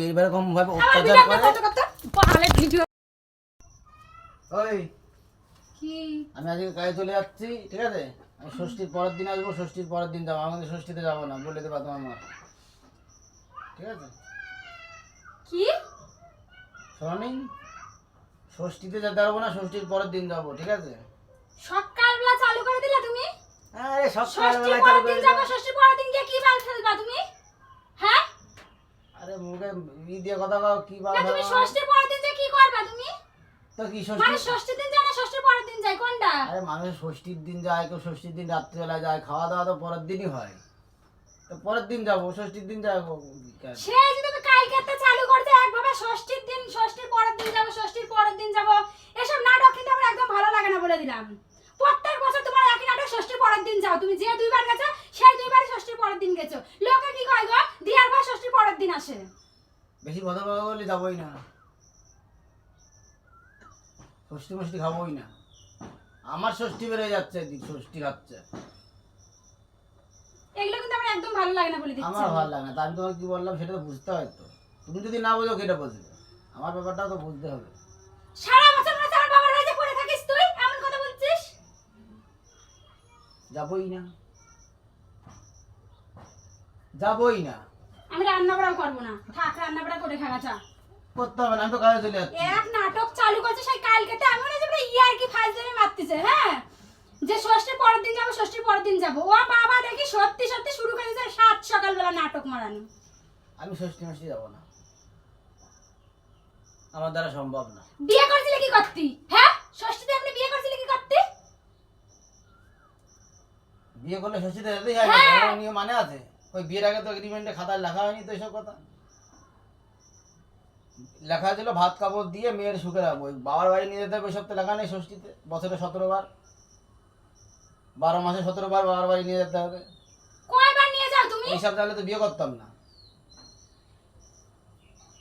এইরকম ভাবে অত্যাচার করে। ওই কি আমি আজকে কাজে চলে যাচ্ছি, ঠিক আছে? আমি ষষ্ঠীর পরের দিন আসবো, ষষ্ঠীর পরের দিন যাবো। আমাদের ষষ্ঠীতে যাবো না, বলে দেবা তোমার মা, ঠিক আছে? কি শোনি, ষষ্ঠীতে যেতে পারবো না, ষষ্ঠীর পরের দিন যাবো, ঠিক আছে? সকালবেলা চালু করে দিলা তুমি? আরে ষষ্ঠীর সকালবেলা চালু পরের করে দিন দিলাম। যাবো, ষষ্ঠীর পরের দিন গিয়ে কি বাল ফেলবা তুমি? হ্যাঁ আরে মুখে ই দিয়ে কথা কও, কি না, বাবা? তুমি ষষ্ঠীর পরের দিন যে কি করবা তুমি? তো কি মানে ষষ্ঠী? ষষ্ঠীর দিন যায় না ষষ্ঠীর পরের দিন যায়, কোনটা? আরে মানুষ ষষ্ঠীর দিন যায়, কেউ ষষ্ঠীর দিন রাত্রিবেলা যায়, খাওয়া দাওয়া তো পরের দিনই হয়। তো পরের দিন যাবো, ষষ্ঠীর দিন যাবো কেন? সেই যে তুমি কালকে একটা চালু করতে একভাবে ষষ্ঠীর দিন, ষষ্ঠীর পরের দিন যাবো, ষষ্ঠীর পরের দিন যাবো, এসব নাটক কিন্তু আমার একদম ভালো লাগে না, বলে দিলাম। প্রত্যেক বছর তোমার একই নাটক, ষষ্ঠীর পরের দিন যাও। তুমি যে দুইবার গেছো সেই দুইবারই ষষ্ঠীর পরের দিন গেছো। লোকে কি কয় গো, দিয়ার ভাই ষষ্ঠীর পরের দিন আসে। বেশি কথা বলা বলে যাবোই না, ষষ্ঠী মষ্ঠী খাবোই না। আমার ষষ্ঠী বেড়ে যাচ্ছে, ষষ্ঠী খাচ্ছে। এগুলো কিন্তু আমার একদম ভালো লাগে না, বলে দিচ্ছি। আমার ভালো লাগে না, তা আমি তোমাকে কি বললাম সেটা তো বুঝতে হয় তো। তুমি যদি না বোঝো কেটে বুঝবে, আমার ব্যাপারটাও তো বুঝতে হবে। সারা বছর মনে হচ্ছে আমার বাবার বাড়িতে পড়ে থাকিস তুই, এমন কথা বলছিস। যাবোই না, যাবোই না। আমি রান্না বাড়াও করবো না, থাক রান্না বাড়া করে খাওয়া চা। করতে হবে না, আমি তো কাজে চলে যাচ্ছি। এক নাটক চালু করছে সেই কালকেতে, আমি মনে হচ্ছে ইয়ার কি ফালতুমি মারতেছে। হ্যাঁ, যে ষষ্ঠীর পরের দিন যাবো, ষষ্ঠীর পরের দিন যাবো, ও বাবা দেখি সত্যি সত্যি শুরু করে দিয়েছে সাত সকালবেলা নাটক মারানো। আমি ষষ্ঠী মষ্ঠী যাবো না, আমার দ্বারা সম্ভব না। বিয়ে করছিলে কি করতি? হ্যাঁ, ষষ্ঠীতে আপনি বিয়ে করছিলে কি করতি? বিয়ে করলে ষষ্ঠীতে যেতেই হয়, হ্যাঁ। না নিয়ম মানে আছে। ওই বিয়ের আগে তো এগ্রিমেন্টে খাতায় লেখা হয়নি তো এসব কথা। লেখা ছিল ভাত কাপড় দিয়ে মেয়ের সুখে রাখবো, ওই বাবার বাড়ি নিয়ে যেতে হবে, ওইসব তো লেখা নেই ষষ্ঠীতে। বছরে 17 বার, 12 মাসে 17 বার বাবার বাড়ি নিয়ে যেতে হবে। কয়বার নিয়ে যাও তুমি? এইসব জানলে তো বিয়ে করতাম না।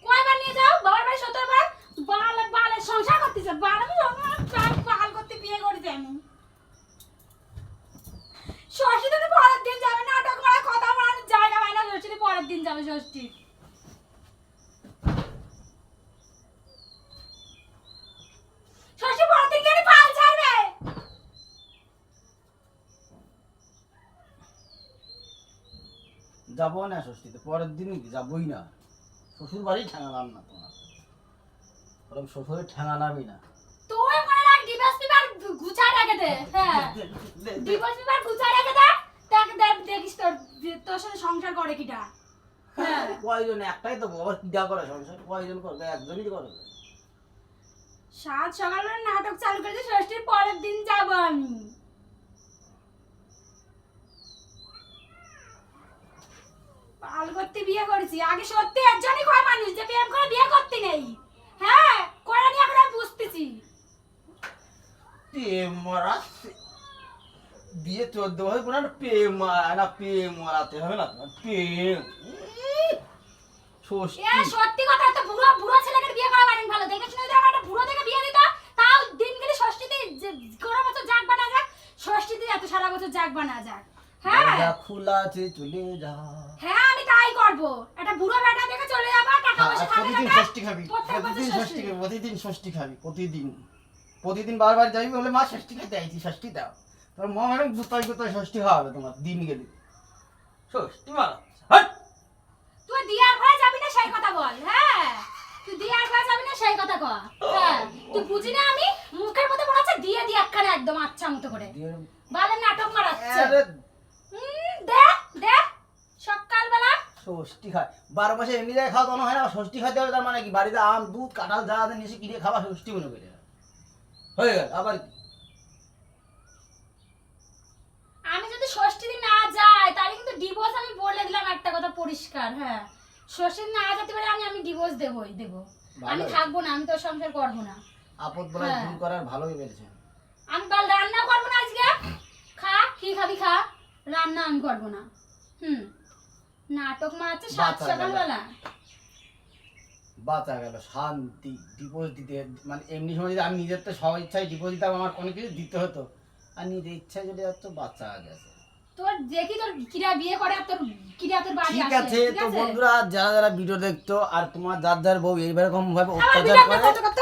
কয়বার নিয়ে যাও বাবার বাড়ি? 17 বার। বাল বালের সংসার করতেছে, বাল আমি বাল করতে বিয়ে করেছি আমি। ষষ্ঠীতে তো পরের দিন যাবে, নাটক মারা কথা মারানোর জায়গা পায় না, ষষ্ঠীতে পরের দিন যাবে ষষ্ঠী। ষষ্ঠী পরের দিন গেলে পাল ছাড়বে। যাবো না ষষ্ঠীতে, পরের দিনই যাবোই না। শ্বশুর বাড়ি ঠেঙালাম না তোমার, ওরকম শ্বশুরের ঠেঙালামই না। তুই মনে রাখ, ডিভোর্স পেপার গুছায় রেখে দে। হ্যাঁ, ডিভোর্স পেপার গুছায় রেখে দে, দেখিস তোর সাথে সংসার করে কিটা। হ্যাঁ, কয়জন? একটাই তো, আবার কিডা করে সংসার? কয়জন করবে? একজনই করবে। সাত সকালবেলা নাটক চালু করেছে, ষষ্ঠীর পরের দিন যাব আমি। পাল করতে বিয়ে করেছি, আগে সত্যি এর জন্যই কয় মানুষ যে প্রেম করে বিয়ে করতে নেই। হ্যাঁ, করে নিয়ে এখন আমি বুঝতেছি। প্রেম মরা বিয়ে 14 বছর পর প্রেম মারা না, প্রেম মরাতে হবে না তোমার, প্রেম। ষষ্ঠী এ সত্যি কথা, তো বুড়ো বুড়ো ছেলেকে বিয়ে করা মানে ভালো। দেখে শুনে যদি আমার একটা বুড়ো থেকে বিয়ে দিত, তাও দিন গেলে ষষ্ঠীতে কোনো বছর যাক বা না যাক, ষষ্ঠীতে এত সারা বছর যাক বা না যাক। হ্যাঁ দরজা খোলা আছে, চলে যা। হ্যাঁ, আমি তাই করবো। একটা বুড়ো বেটা দেখে চলে যাবো, টাকা পয়সা খাবে প্রতিদিন না। ষষ্ঠী খাবি, প্রত্যেক বছর প্রতিদিন ষষ্ঠী ষষ্ঠী। খাবি, প্রতিদিন ষষ্ঠী খাবি, প্রতিদিন প্রতিদিন বারবার যাবি বলে মা ষষ্ঠী খেতে আইছি, ষষ্ঠী দাও। তোর মা ম্যাডাম গুতাই গুতাই ষষ্ঠী খাওয়াবে তোমার দিন গেলে। ষষ্ঠী মারা হাট। তুই দিয়ার ঘরে যাবি না সেই কথা বল। হ্যাঁ, তুই দিয়ার ঘরে যাবি না সেই কথা কর। হ্যাঁ, তুই বুঝি না আমি মুখের মধ্যে মনে হচ্ছে দিয়ে দিয়ে একখানে একদম আচ্ছা মতো করে বালের নাটক মারাচ্ছে। আরে দেখ দেখ সকালবেলা ষষ্ঠী খায় 12 মাসে এমনি জায়গায় খাওয়া দাওয়া হয় না, ষষ্ঠী খাইতে হবে। তার মানে কি বাড়িতে আম দুধ কাঁঠাল যা আছে নিয়ে এসে কিনে খাওয়া ষষ্ঠী মনে করে হয়ে গেল। আবার কি? আমি যদি ষষ্ঠী দিন না যাই তাহলে কিন্তু ডিভোর্স, আমি বলে দিলাম একটা কথা পরিষ্কার। হ্যাঁ, ষষ্ঠী দিন না যেতে পারে আমি ডিভোর্স দেবই দেবো। আমি থাকবো না, আমি তোর সংসার করবো না। আপদ বলা হ্যাঁ। ভুল করার ভালোই বেড়েছে। আমি বাল রান্না করবো না আজকে। খা, কি খাবি খা, রান্না আমি করবো না। নাটক মারাচ্ছে সাত বাচ্চা সকালবেলা। বাঁচা গেল শান্তি। ডিপোজিট দিতে মানে এমনি সময় যদি আমি নিজের তো সব ইচ্ছায় ডিপোজিট দিতাম, আমার কোনো কিছু দিতে হতো। আর নিজের ইচ্ছায় যদি যাচ্ছ বাচ্চা গেছে। তোর দেখি তোর কিরা বিয়ে করে আর তোর কিরা তোর বাড়ি ঠিক আসে আছে তো বন্ধুরা, যারা যারা ভিডিও দেখতো আর তোমার দাদার বউ এইরকম ভাবে আমার অত্যাচার ভিডিও করে করতে করতে